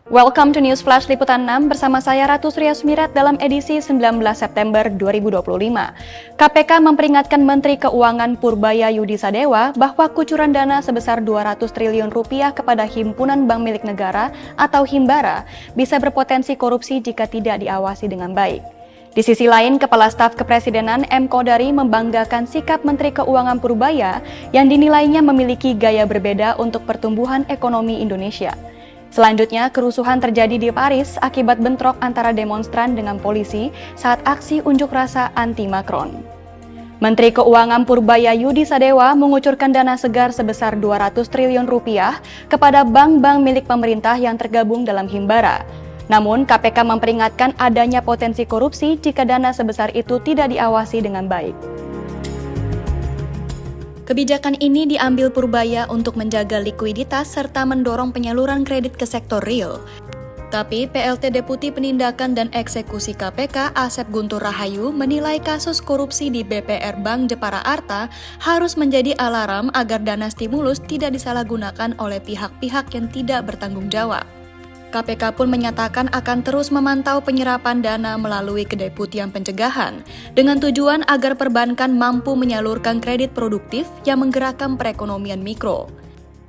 Welcome to News Flash Liputan 6 bersama saya Ratu Surya Sumirat dalam edisi 19 September 2025. KPK memperingatkan Menteri Keuangan Purbaya Yudi Sadewa bahwa kucuran dana sebesar 200 triliun rupiah kepada Himpunan Bank Milik Negara atau Himbara bisa berpotensi korupsi jika tidak diawasi dengan baik. Di sisi lain, Kepala Staf Kepresidenan M. Kodari membanggakan sikap Menteri Keuangan Purbaya yang dinilainya memiliki gaya berbeda untuk pertumbuhan ekonomi Indonesia. Selanjutnya, kerusuhan terjadi di Paris akibat bentrok antara demonstran dengan polisi saat aksi unjuk rasa anti-Macron. Menteri Keuangan Purbaya Yudi Sadewa mengucurkan dana segar sebesar 200 triliun rupiah kepada bank-bank milik pemerintah yang tergabung dalam Himbara. Namun, KPK memperingatkan adanya potensi korupsi jika dana sebesar itu tidak diawasi dengan baik. Kebijakan ini diambil Purbaya untuk menjaga likuiditas serta mendorong penyaluran kredit ke sektor real. Tapi PLT Deputi Penindakan dan Eksekusi KPK Asep Guntur Rahayu menilai kasus korupsi di BPR Bank Jepara Arta harus menjadi alarm agar dana stimulus tidak disalahgunakan oleh pihak-pihak yang tidak bertanggung jawab. KPK pun menyatakan akan terus memantau penyerapan dana melalui Kedeputian Pencegahan dengan tujuan agar perbankan mampu menyalurkan kredit produktif yang menggerakkan perekonomian mikro.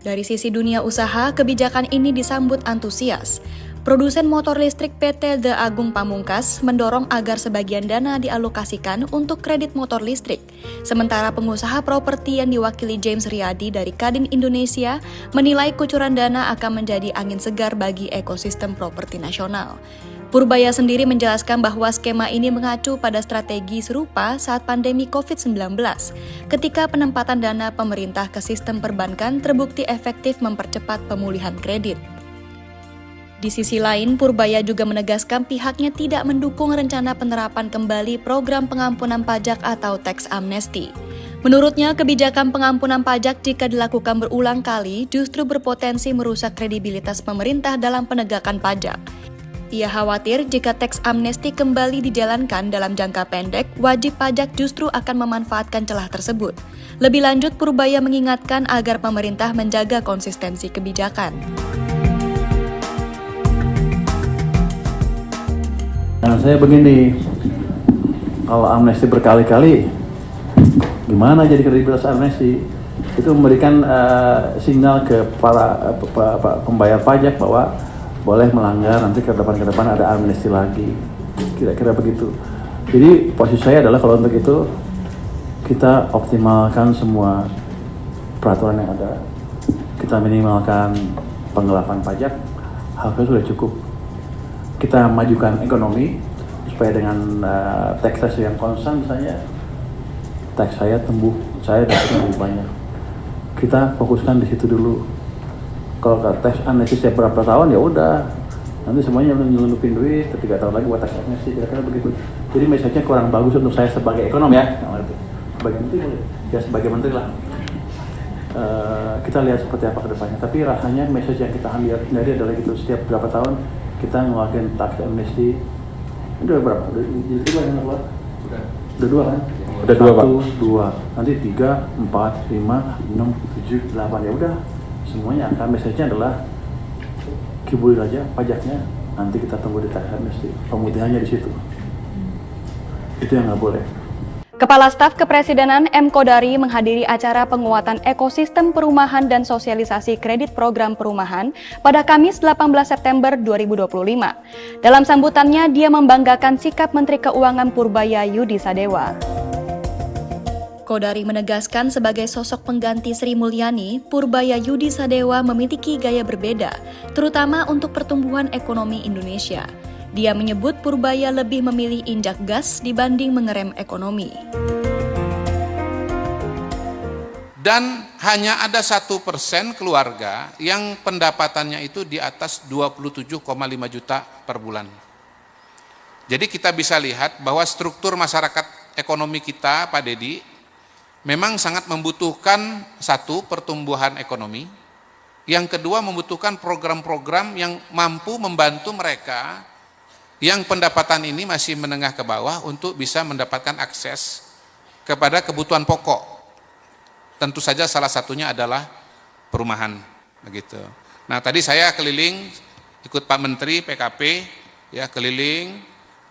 Dari sisi dunia usaha, kebijakan ini disambut antusias. Produsen motor listrik PT The Agung Pamungkas mendorong agar sebagian dana dialokasikan untuk kredit motor listrik. Sementara pengusaha properti yang diwakili James Riyadi dari Kadin Indonesia menilai kucuran dana akan menjadi angin segar bagi ekosistem properti nasional. Purbaya sendiri menjelaskan bahwa skema ini mengacu pada strategi serupa saat pandemi COVID-19, ketika penempatan dana pemerintah ke sistem perbankan terbukti efektif mempercepat pemulihan kredit. Di sisi lain, Purbaya juga menegaskan pihaknya tidak mendukung rencana penerapan kembali program pengampunan pajak atau tax amnesty. Menurutnya, kebijakan pengampunan pajak jika dilakukan berulang kali justru berpotensi merusak kredibilitas pemerintah dalam penegakan pajak. Ia khawatir jika tax amnesty kembali dijalankan dalam jangka pendek, wajib pajak justru akan memanfaatkan celah tersebut. Lebih lanjut, Purbaya mengingatkan agar pemerintah menjaga konsistensi kebijakan. Nah, saya begini, kalau amnesti berkali-kali, gimana jadi kredibilitas amnesti? Itu memberikan sinyal ke para pembayar pajak bahwa boleh melanggar, nanti ke depan ada amnesti lagi, kira-kira begitu. Jadi posisi saya adalah kalau untuk itu, kita optimalkan semua peraturan yang ada, kita minimalkan penggelapan pajak, hal itu sudah cukup. Kita majukan ekonomi supaya dengan tax yang konstan, misalnya tax saya dapat tumbuh banyak. Kita fokuskan di situ dulu. Kalau tax amnesty setiap berapa tahun ya udah, nanti semuanya nyelundupin duit, 3 tahun lagi buat tax amnesty, kira-kira begitu. Jadi message-nya kurang bagus untuk saya sebagai ekonom ya, sebagai menteri ya, sebagai menteri lah. Kita lihat seperti apa ke depannya. Tapi rasanya message yang kita ambil dari adalah gitu, setiap berapa tahun kita ngelakuin tax amnesty. Udah berapa? Udah yang keluar? Udah 2 kan? Udah 2. Nanti 3, 4, 5, 6, 7, 8 ya udah. Semuanya akan message-nya adalah kibulin aja pajaknya. Nanti kita tunggu di tax amnesty. Pemutihannya di situ. Itu yang nggak boleh. Kepala Staf Kepresidenan M. Kodari menghadiri acara penguatan ekosistem perumahan dan sosialisasi kredit program perumahan pada Kamis 18 September 2025. Dalam sambutannya, dia membanggakan sikap Menteri Keuangan Purbaya Yudi Sadewa. Kodari menegaskan sebagai sosok pengganti Sri Mulyani, Purbaya Yudi Sadewa memiliki gaya berbeda, terutama untuk pertumbuhan ekonomi Indonesia. Dia menyebut Purbaya lebih memilih injak gas dibanding mengerem ekonomi. Dan hanya ada 1% keluarga yang pendapatannya itu di atas 27,5 juta per bulan. Jadi kita bisa lihat bahwa struktur masyarakat ekonomi kita, Pak Dedi, memang sangat membutuhkan satu, pertumbuhan ekonomi. Yang kedua, membutuhkan program-program yang mampu membantu mereka yang pendapatan ini masih menengah ke bawah untuk bisa mendapatkan akses kepada kebutuhan pokok. Tentu saja salah satunya adalah perumahan, begitu. Nah, tadi saya keliling ikut Pak Menteri PKP ya keliling,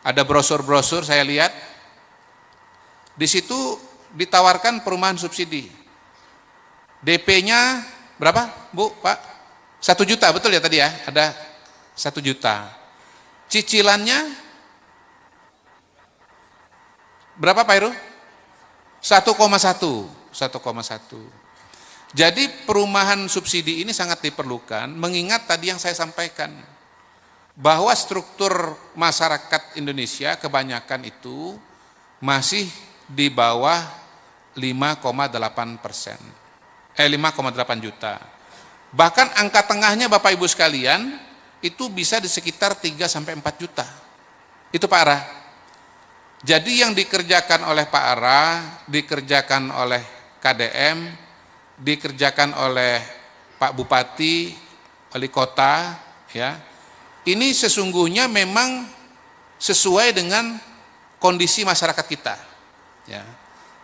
ada brosur-brosur saya lihat. Di situ ditawarkan perumahan subsidi. DP-nya berapa, Bu, Pak? 1 juta, betul ya tadi ya? Ada 1 juta. Cicilannya berapa Pak Heru? 1,1. Jadi perumahan subsidi ini sangat diperlukan, mengingat tadi yang saya sampaikan, bahwa struktur masyarakat Indonesia kebanyakan itu masih di bawah 5,8%. 5,8 juta. Bahkan angka tengahnya Bapak Ibu sekalian, itu bisa di sekitar 3-4 juta. Itu Pak Ara. Jadi yang dikerjakan oleh Pak Ara, dikerjakan oleh KDM, dikerjakan oleh Pak Bupati, Wali Kota, ya. Ini sesungguhnya memang sesuai dengan kondisi masyarakat kita. Ya.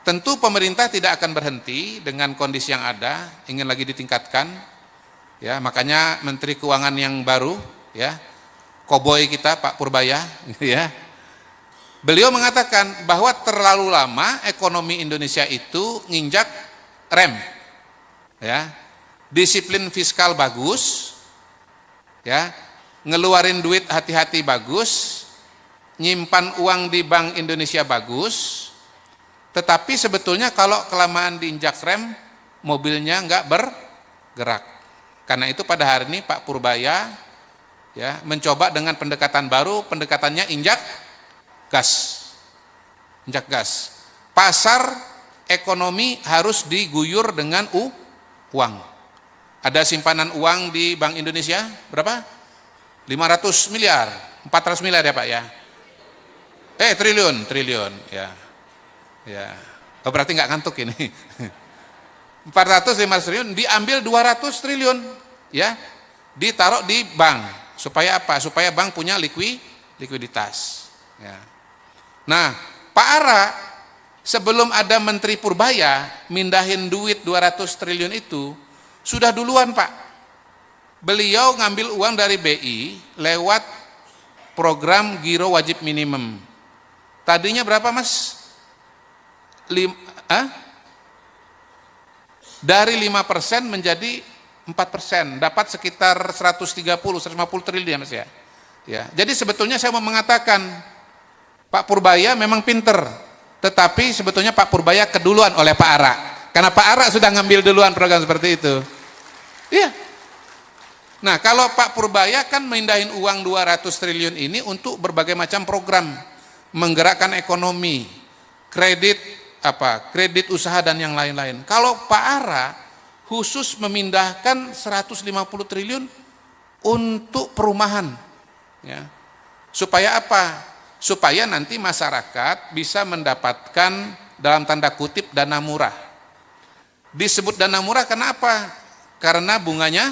Tentu pemerintah tidak akan berhenti dengan kondisi yang ada, ingin lagi ditingkatkan. Ya, makanya Menteri Keuangan yang baru, ya, koboi kita Pak Purbaya, ya. Beliau mengatakan bahwa terlalu lama ekonomi Indonesia itu nginjak rem. Ya. Disiplin fiskal bagus. Ya. Ngeluarin duit hati-hati bagus. Nyimpan uang di Bank Indonesia bagus. Tetapi sebetulnya kalau kelamaan diinjak rem, mobilnya nggak bergerak. Karena itu pada hari ini Pak Purbaya ya mencoba dengan pendekatan baru, pendekatannya injak gas. Injak gas. Pasar ekonomi harus diguyur dengan uang. Ada simpanan uang di Bank Indonesia berapa? 500 miliar, 400 miliar ya Pak ya. Triliun ya. Ya, oh, berarti nggak ngantuk ini. 400-500 triliun diambil 200 triliun, ya, ditaruh di bank. Supaya apa? Supaya bank punya likuiditas. Ya. Nah, Pak Ara sebelum ada Menteri Purbaya mindahin duit 200 triliun itu sudah duluan Pak. Beliau ngambil uang dari BI lewat program Giro Wajib Minimum. Tadinya berapa Mas? Dari 5% menjadi 4%, dapat sekitar 150 triliun ya Mas ya. Ya, jadi sebetulnya saya mau mengatakan Pak Purbaya memang pinter, tetapi sebetulnya Pak Purbaya keduluan oleh Pak Ara, karena Pak Ara sudah ngambil duluan program seperti itu. Iya. Nah, kalau Pak Purbaya kan mindahin uang 200 triliun ini untuk berbagai macam program, menggerakkan ekonomi, kredit usaha dan yang lain-lain. Kalau Pak Ara khusus memindahkan 150 triliun untuk perumahan, ya. Supaya apa? Supaya nanti masyarakat bisa mendapatkan dalam tanda kutip dana murah. Disebut dana murah kenapa? Karena bunganya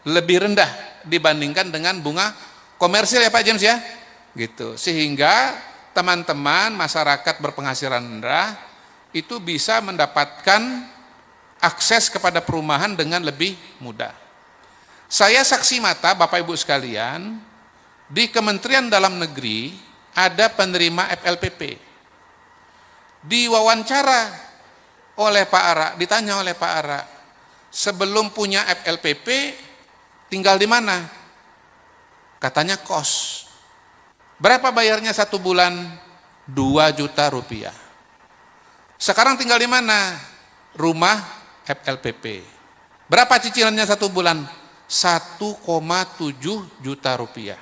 lebih rendah dibandingkan dengan bunga komersil ya Pak James ya, gitu. Sehingga teman-teman masyarakat berpenghasilan rendah itu bisa mendapatkan akses kepada perumahan dengan lebih mudah. Saya saksi mata Bapak Ibu sekalian, di Kementerian Dalam Negeri ada penerima FLPP. Diwawancara oleh Pak Ara, ditanya oleh Pak Ara, sebelum punya FLPP tinggal di mana? Katanya kos. Berapa bayarnya 1 bulan? 2 juta rupiah. Sekarang tinggal di mana? Rumah FLPP. Berapa cicilannya 1 bulan? 1,7 juta rupiah.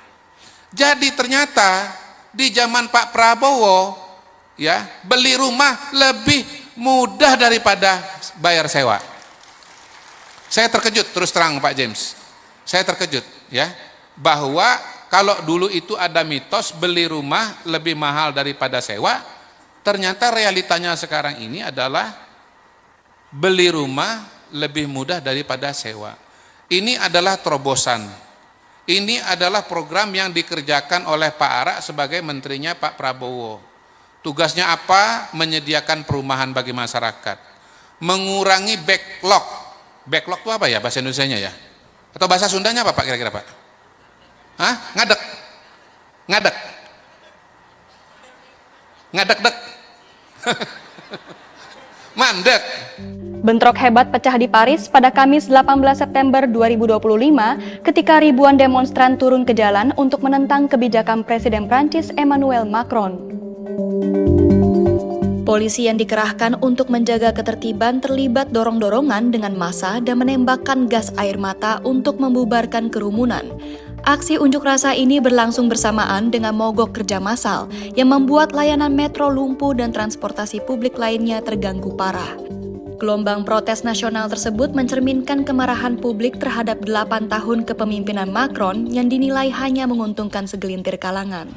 Jadi ternyata di zaman Pak Prabowo ya, beli rumah lebih mudah daripada bayar sewa. Saya terkejut terus terang Pak James. Saya terkejut ya, bahwa kalau dulu itu ada mitos beli rumah lebih mahal daripada sewa, ternyata realitanya sekarang ini adalah beli rumah lebih mudah daripada sewa. Ini adalah terobosan. Ini adalah program yang dikerjakan oleh Pak Ara sebagai menterinya Pak Prabowo. Tugasnya apa? Menyediakan perumahan bagi masyarakat. Mengurangi backlog. Backlog itu apa ya bahasa Indonesianya ya? Atau bahasa Sundanya apa Pak kira-kira Pak? Hah? Ngadek? Ngadek? Ngadek-dek? Mandek? Bentrok hebat pecah di Paris pada Kamis 18 September 2025 ketika ribuan demonstran turun ke jalan untuk menentang kebijakan Presiden Prancis Emmanuel Macron. Polisi yang dikerahkan untuk menjaga ketertiban terlibat dorong-dorongan dengan massa dan menembakkan gas air mata untuk membubarkan kerumunan. Aksi unjuk rasa ini berlangsung bersamaan dengan mogok kerja massal yang membuat layanan metro lumpuh dan transportasi publik lainnya terganggu parah. Gelombang protes nasional tersebut mencerminkan kemarahan publik terhadap 8 tahun kepemimpinan Macron yang dinilai hanya menguntungkan segelintir kalangan.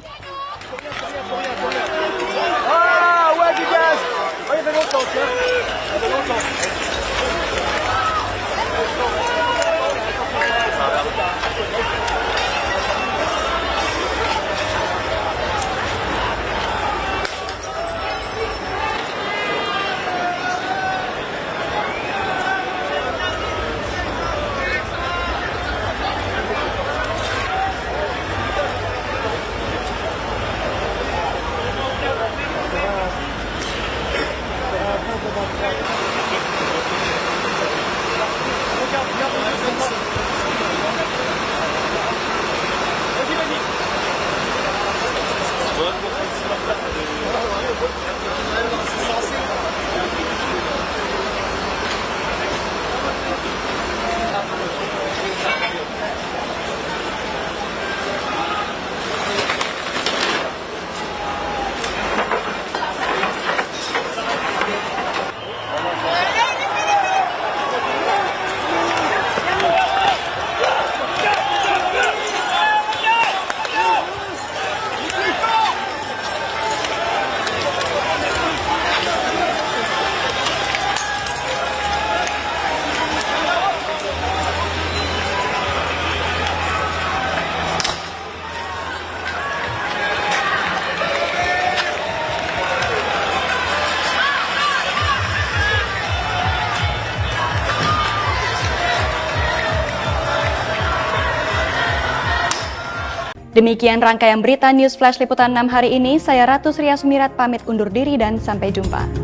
Demikian rangkaian berita News Flash Liputan 6 hari ini. Saya Ratu Sria Sumirat pamit undur diri dan sampai jumpa.